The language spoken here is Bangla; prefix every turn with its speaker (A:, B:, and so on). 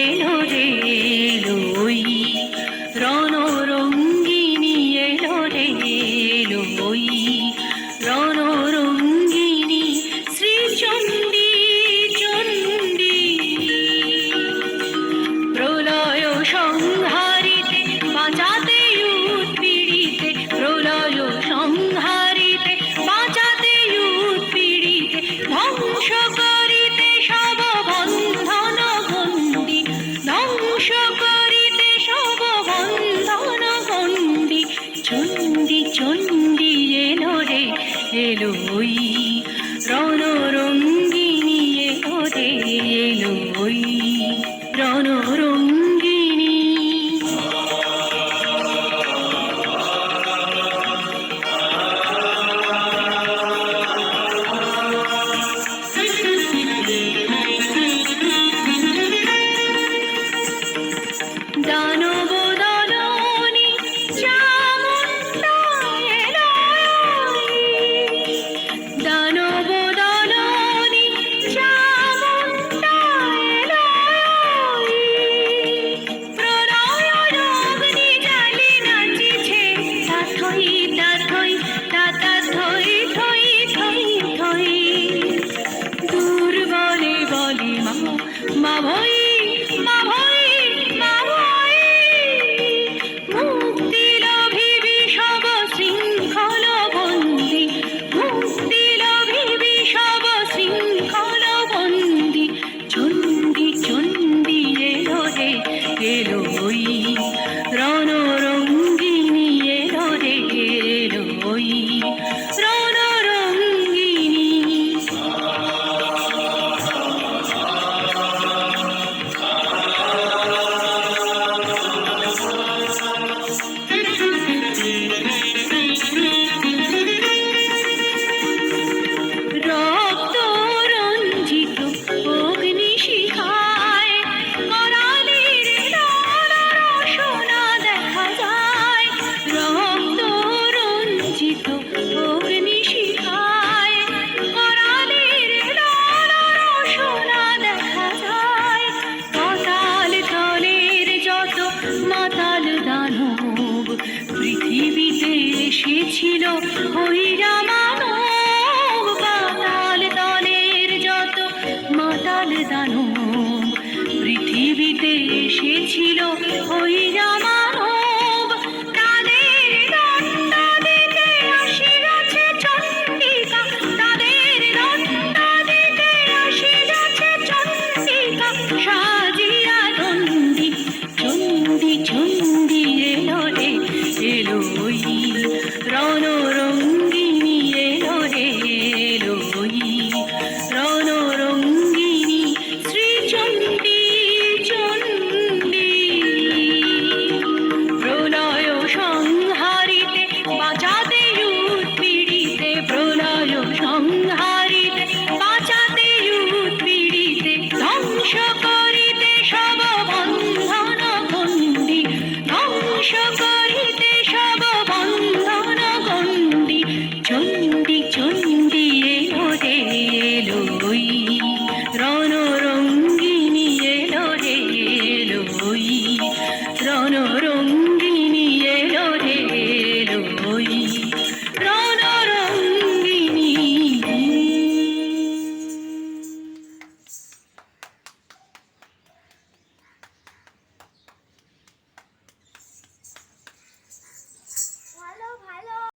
A: এলো রে এলো ওই রণরঙ্গিনী, এলো রে এলো ওই রণরঙ্গিনী, শ্রীচণ্ডী চণ্ডী। প্রলয় সংহারিতে বাঁচাতে উৎপীড়িতে, প্রলয় সংহারিতে বাঁচাতে উৎপীড়িতে, ধ্বংস করিতে সব বন্ধন গণ্ডি, ধ্বংস করিতে সব বন্ধন গণ্ডি। চণ্ডী চণ্ডী এলো রে এলো ওই রণরঙ্গিনী, এলো রে এলো ওই রণরঙ্গিনী। দানব দলনী চামুণ্ডা এলো, দানব দলনী চামুণ্ডা এলো। প্রলয় অগ্নি জ্বালি নাচিছে, তাথই তাথই তাতা থই থই থই থই। দুর্বলে বলে মা মা ভই মা ভই মা ভই। মুক্তি লাভিবি সব শৃঙ্খল বন্দি, মুক্তি লাভিবি সব শৃঙ্খল বন্দি। চণ্ডী চণ্ডী এলো রে এলো ওই রণরঙ্গিনী, এলো রে এলো ওই রণরঙ্গিনী। রক্ত রঞ্জিত অগ্নিশিখায় করালির লালারসনা দেখা যায়। রক্ত রঞ্জিত অগ্নিশিখায় করালির লালারসনা দেখা যায়। পাতাল তলের যত মাতাল দানব পৃথিবীতে এসেছিল ওই রামা